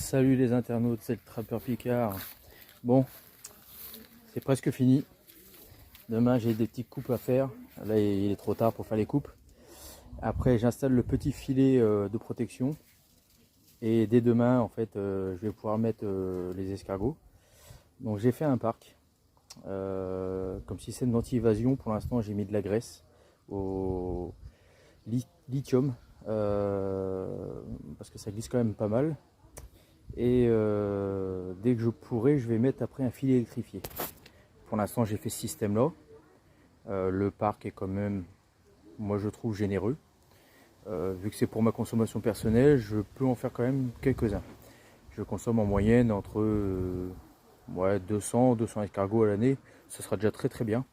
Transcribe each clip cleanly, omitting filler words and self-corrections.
Salut les internautes, c'est le Trappeur Picard. Bon, c'est presque fini. Demain j'ai des petites coupes à faire. Là il est trop tard pour faire les coupes. Après j'installe le petit filet de protection. Et dès demain en fait je vais pouvoir mettre les escargots. Donc j'ai fait un parc. Comme système d'anti-évasion, pour l'instant j'ai mis de la graisse au lithium. Parce que ça glisse quand même pas mal. Et dès que je pourrai, je vais mettre après un filet électrifié. Pour l'instant j'ai fait ce système là. Le parc est quand même, moi je trouve, généreux. Vu que c'est pour ma consommation personnelle, je peux en faire quand même quelques-uns. Je consomme en moyenne entre 200 escargots à l'année. Ce sera déjà très très bien.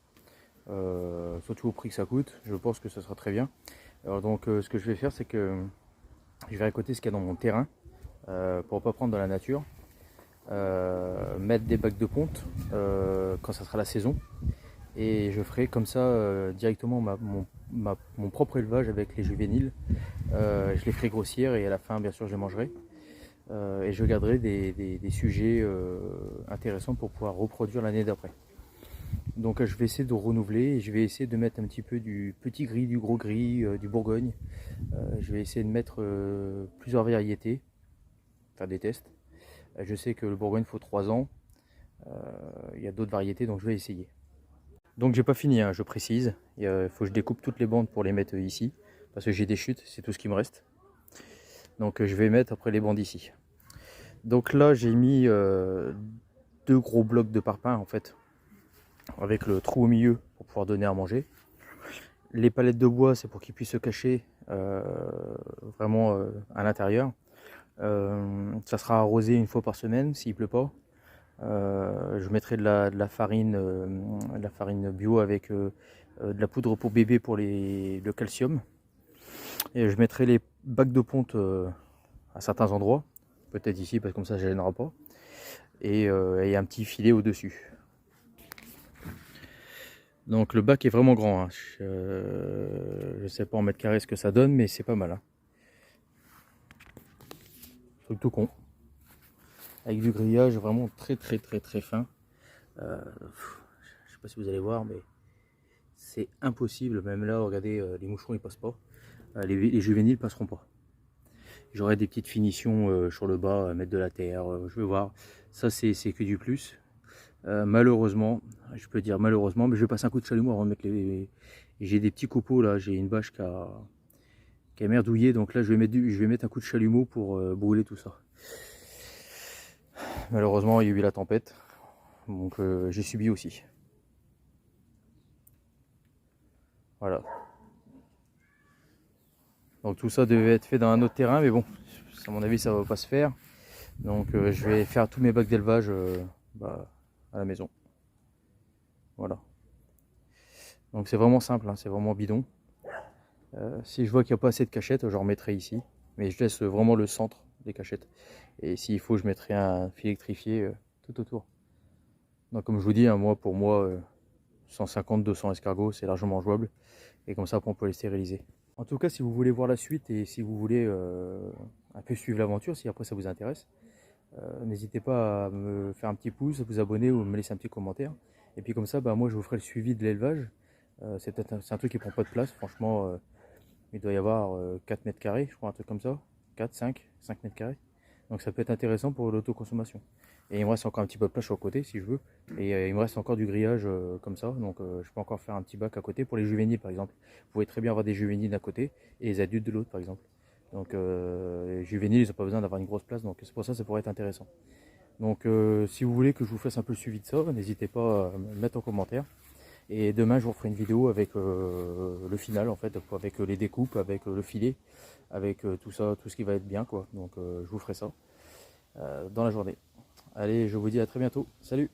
Surtout au prix que ça coûte, je pense que ce sera très bien. Alors donc ce que je vais faire, c'est que je vais récolter ce qu'il y a dans mon terrain pour ne pas prendre dans la nature. Mettre des bacs de ponte quand ça sera la saison, et je ferai comme ça directement mon propre élevage avec les juvéniles. Je les ferai grossir et à la fin bien sûr je les mangerai, et je garderai des sujets intéressants pour pouvoir reproduire l'année d'après. Donc je vais essayer de renouveler et je vais essayer de mettre un petit peu du petit gris, du gros gris, du bourgogne. Je vais essayer de mettre plusieurs variétés, faire des tests. Je sais que le bourgogne faut 3 ans. Il y a d'autres variétés, donc je vais essayer. Donc j'ai pas fini, hein, je précise. Il faut que je découpe toutes les bandes pour les mettre ici, parce que j'ai des chutes, c'est tout ce qui me reste. Donc je vais mettre après les bandes ici. Donc là j'ai mis 2 gros blocs de parpaing en fait, avec le trou au milieu pour pouvoir donner à manger. Les palettes de bois, c'est pour qu'ils puissent se cacher vraiment à l'intérieur. Ça sera arrosé une fois par semaine s'il pleut pas. Je mettrai de la farine bio avec de la poudre pour bébé pour le calcium. Et je mettrai les bacs de ponte à certains endroits, peut-être ici parce que comme ça ça gênera pas. Et un petit filet au-dessus. Donc le bac est vraiment grand, hein. Je sais pas en mètres carrés ce que ça donne, mais c'est pas mal, hein. Truc tout con. Avec du grillage vraiment très fin. Je sais pas si vous allez voir, mais c'est impossible. Même là, regardez, les moucherons ils passent pas. Les juvéniles passeront pas. J'aurai des petites finitions sur le bas, mettre de la terre, je vais voir. Ça c'est que du plus. Malheureusement, je peux dire malheureusement, mais je vais passer un coup de chalumeau avant de mettre les... J'ai des petits copeaux là, j'ai une vache qui a merdouillé, donc là je vais mettre un coup de chalumeau pour brûler tout ça. Malheureusement il y a eu la tempête, donc j'ai subi aussi. Voilà. Donc tout ça devait être fait dans un autre terrain, mais bon, à mon avis ça va pas se faire. Donc je vais faire tous mes bacs d'élevage à la maison. Voilà. Donc c'est vraiment simple, hein, c'est vraiment bidon. Si je vois qu'il n'y a pas assez de cachettes, je remettrai ici. Mais je laisse vraiment le centre des cachettes. Et s'il faut, je mettrai un fil électrifié tout autour. Donc comme je vous dis, hein, pour moi, 150-200 escargots, c'est largement jouable. Et comme ça, après, on peut les stériliser. En tout cas, si vous voulez voir la suite et si vous voulez un peu suivre l'aventure, si après ça vous intéresse, n'hésitez pas à me faire un petit pouce, à vous abonner ou me laisser un petit commentaire. Et puis comme ça, moi je vous ferai le suivi de l'élevage. C'est un truc qui prend pas de place, franchement. Il doit y avoir 4 mètres carrés, je crois, un truc comme ça. 4, 5 mètres carrés. Donc ça peut être intéressant pour l'autoconsommation. Et il me reste encore un petit peu de place sur le côté si je veux. Et il me reste encore du grillage comme ça. Donc je peux encore faire un petit bac à côté pour les juvéniles par exemple. Vous pouvez très bien avoir des juvéniles d'un côté et les adultes de l'autre par exemple. Donc les juvéniles, ils n'ont pas besoin d'avoir une grosse place. Donc c'est pour ça que ça pourrait être intéressant. Donc si vous voulez que je vous fasse un peu le suivi de ça, n'hésitez pas à me mettre en commentaire. Et demain, je vous ferai une vidéo avec le final, en fait, avec les découpes, avec le filet, avec tout ça, tout ce qui va être bien, quoi. Donc, je vous ferai ça dans la journée. Allez, je vous dis à très bientôt. Salut!